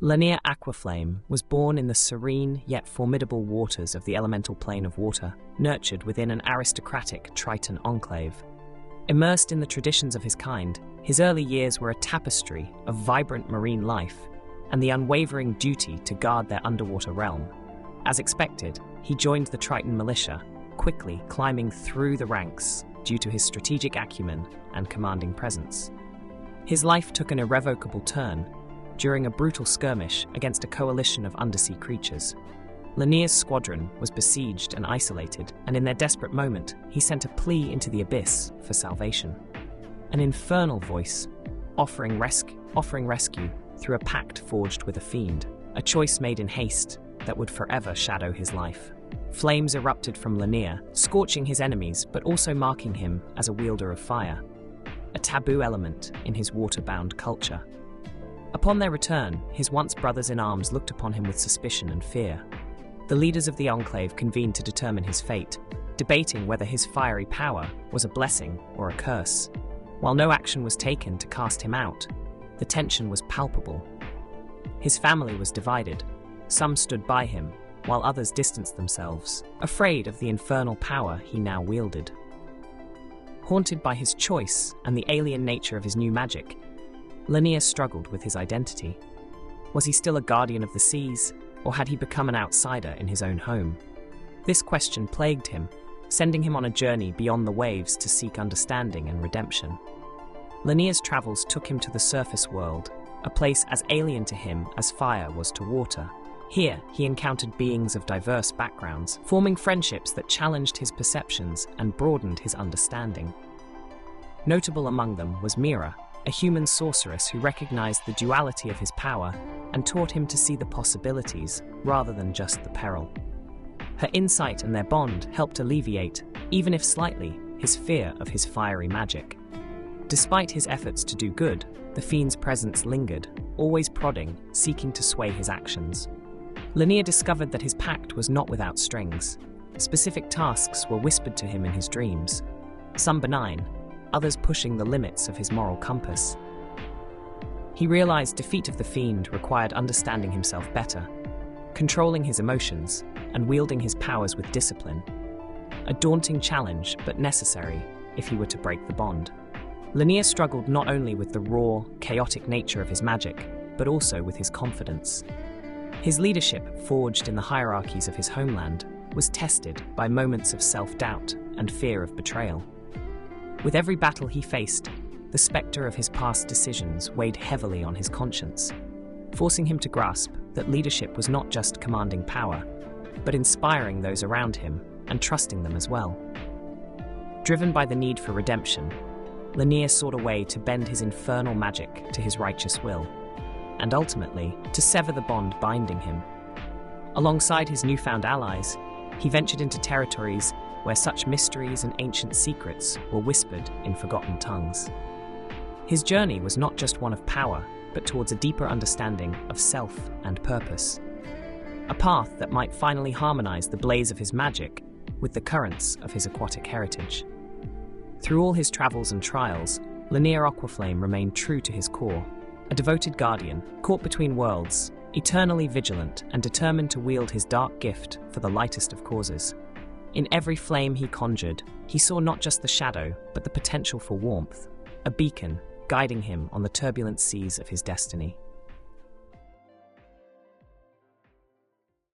Lanir Aquaflame was born in the serene yet formidable waters of the elemental plane of water, nurtured within an aristocratic Triton enclave. Immersed in the traditions of his kind, his early years were a tapestry of vibrant marine life and the unwavering duty to guard their underwater realm. As expected, he joined the Triton militia, quickly climbing through the ranks due to his strategic acumen and commanding presence. His life took an irrevocable turn during a brutal skirmish against a coalition of undersea creatures. Lanir's squadron was besieged and isolated, and in their desperate moment, he sent a plea into the abyss for salvation. An infernal voice, offering rescue through a pact forged with a fiend, a choice made in haste that would forever shadow his life. Flames erupted from Lanir, scorching his enemies but also marking him as a wielder of fire, a taboo element in his water-bound culture. Upon their return, his once brothers-in-arms looked upon him with suspicion and fear. The leaders of the Enclave convened to determine his fate, debating whether his fiery power was a blessing or a curse. While no action was taken to cast him out, the tension was palpable. His family was divided. Some stood by him, while others distanced themselves, afraid of the infernal power he now wielded. Haunted by his choice and the alien nature of his new magic, Lanir struggled with his identity. Was he still a guardian of the seas, or had he become an outsider in his own home? This question plagued him, sending him on a journey beyond the waves to seek understanding and redemption. Lanir's travels took him to the surface world, a place as alien to him as fire was to water. Here, he encountered beings of diverse backgrounds, forming friendships that challenged his perceptions and broadened his understanding. Notable among them was Mira, a human sorceress who recognized the duality of his power and taught him to see the possibilities rather than just the peril. Her insight and their bond helped alleviate, even if slightly, his fear of his fiery magic. Despite his efforts to do good, the Fiend's presence lingered, always prodding, seeking to sway his actions. Lanir discovered that his pact was not without strings. Specific tasks were whispered to him in his dreams, some benign, others pushing the limits of his moral compass. He realized defeat of the Fiend required understanding himself better, controlling his emotions, and wielding his powers with discipline. A daunting challenge, but necessary if he were to break the bond. Lanir struggled not only with the raw, chaotic nature of his magic, but also with his confidence. His leadership, forged in the hierarchies of his homeland, was tested by moments of self-doubt and fear of betrayal. With every battle he faced, the specter of his past decisions weighed heavily on his conscience, forcing him to grasp that leadership was not just commanding power, but inspiring those around him and trusting them as well. Driven by the need for redemption, Lanir sought a way to bend his infernal magic to his righteous will, and ultimately to sever the bond binding him. Alongside his newfound allies, he ventured into territories where such mysteries and ancient secrets were whispered in forgotten tongues. His journey was not just one of power, but towards a deeper understanding of self and purpose. A path that might finally harmonize the blaze of his magic with the currents of his aquatic heritage. Through all his travels and trials, Lanir Aquaflame remained true to his core, a devoted guardian, caught between worlds, eternally vigilant and determined to wield his dark gift for the lightest of causes. In every flame he conjured, he saw not just the shadow, but the potential for warmth, a beacon guiding him on the turbulent seas of his destiny.